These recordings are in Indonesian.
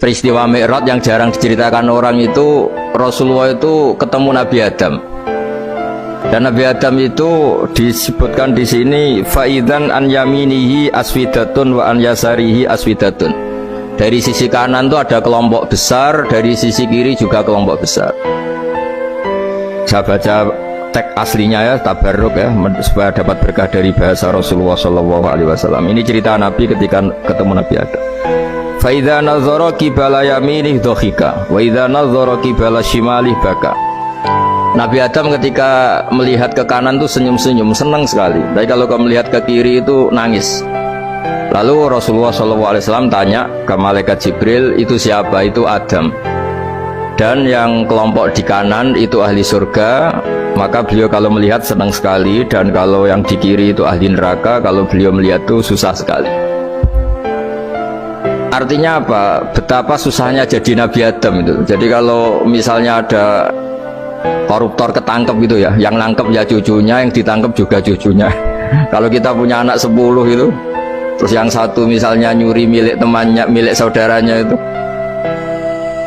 peristiwa Mi'raj yang jarang diceritakan orang itu, Rasulullah itu ketemu Nabi Adam. Dan Nabi Adam itu disebutkan di sini faidan an yaminihi aswidatun wa an yasarihi aswidatun. Dari sisi kanan itu ada kelompok besar, dari sisi kiri juga kelompok besar. Saya baca teks aslinya ya, tabarruk ya, supaya dapat berkah dari bahasa Rasulullah SAW. Ini cerita Nabi ketika ketemu Nabi Adam. Fa idza nazara qibala yaminih dhahika wa idza nazara qibala shimalih baka. Nabi Adam ketika melihat ke kanan itu senyum-senyum, senang sekali. Tapi kalau kau melihat ke kiri itu nangis. Lalu Rasulullah SAW tanya ke malaikat Jibril, itu siapa? Itu Adam. Dan yang kelompok di kanan itu ahli surga. Maka beliau kalau melihat senang sekali. Dan kalau yang di kiri itu ahli neraka, kalau beliau melihat itu susah sekali. Artinya apa? Betapa susahnya jadi Nabi Adam itu. Jadi kalau misalnya ada koruptor ketangkep gitu ya, yang nangkep ya cucunya, yang ditangkep juga cucunya. Kalau kita punya anak 10 itu, terus yang satu misalnya nyuri milik temannya, milik saudaranya itu,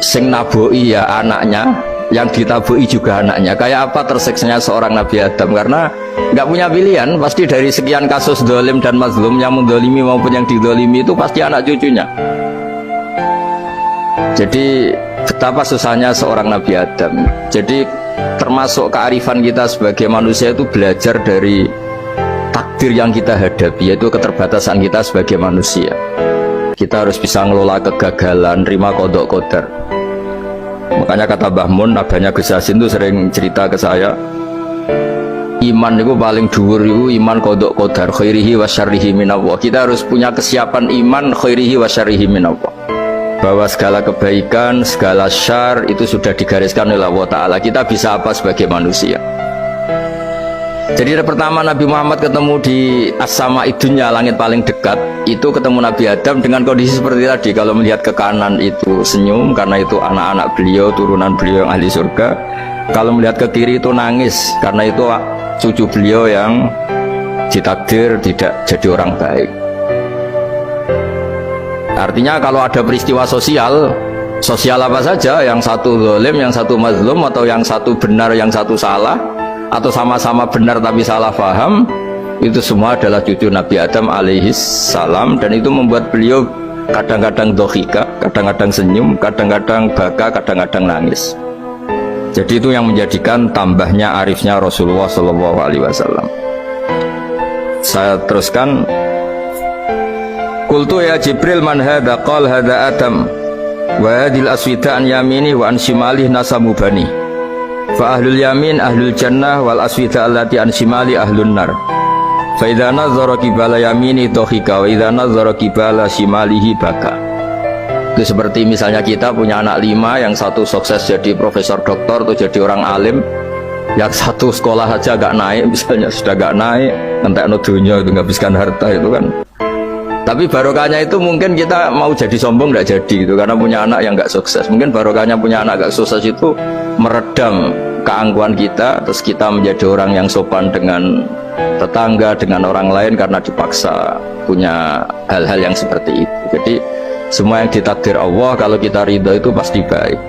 sing naboi ya anaknya, yang ditaboi juga anaknya. Kayak apa tersiksanya seorang Nabi Adam? Karena nggak punya pilihan, pasti dari sekian kasus dolim dan mazlum, yang mendolimi maupun yang didolimi itu pasti anak cucunya. Jadi betapa susahnya seorang Nabi Adam. Jadi termasuk kearifan kita sebagai manusia itu belajar dari takdir yang kita hadapi, yaitu keterbatasan kita sebagai manusia. Kita harus bisa ngelola kegagalan, terima qadha qadar. Makanya kata Mbah Mun, abahnya Gus Yasin itu sering cerita ke saya, iman itu paling dhuwur itu iman qadha qadar, khairihi wa syarrihi minallah. Kita harus punya kesiapan iman khairihi wa syarrihi minallah, bahwa segala kebaikan, segala syar itu sudah digariskan oleh Allah Ta'ala. Kita bisa apa sebagai manusia? Jadi pertama Nabi Muhammad ketemu di as-sama idunya, langit paling dekat, itu ketemu Nabi Adam dengan kondisi seperti tadi. Kalau melihat ke kanan itu senyum, karena itu anak-anak beliau, turunan beliau yang ahli surga. Kalau melihat ke kiri itu nangis, karena itu cucu beliau yang ditakdir tidak jadi orang baik. Artinya kalau ada peristiwa sosial apa saja, yang satu zalim, yang satu mazlum, atau yang satu benar, yang satu salah, atau sama-sama benar tapi salah faham, itu semua adalah cucu Nabi Adam alaihi salam. Dan itu membuat beliau kadang-kadang dohika, kadang-kadang senyum, kadang-kadang baka, kadang-kadang nangis. Jadi itu yang menjadikan tambahnya arifnya Rasulullah SAW. Saya teruskan. Qultu ya Jibril man hadha? Qal hadha Adam wa hadhil aswida an yamini wa an shimali nasamu bani. Fa ahlul yamin ahlul jannah wal aswida allati an shimali ahlun nar. Fa idza nazara qibala yamini dhahika wa idza nazara qibala shimalihi baka. Itu seperti misalnya kita punya anak 5, yang satu sukses jadi profesor doktor atau jadi orang alim, yang satu sekolah saja gak naik, misalnya sudah gak naik, entek no dunya itu nghabiskan harta itu kan. Tapi barokahnya itu mungkin kita mau jadi sombong tidak jadi gitu, karena punya anak yang nggak sukses. Mungkin barokahnya punya anak nggak sukses itu meredam keangkuhan kita, terus kita menjadi orang yang sopan dengan tetangga, dengan orang lain, karena dipaksa punya hal-hal yang seperti itu. Jadi semua yang ditakdir Allah, kalau kita ridho itu pasti baik.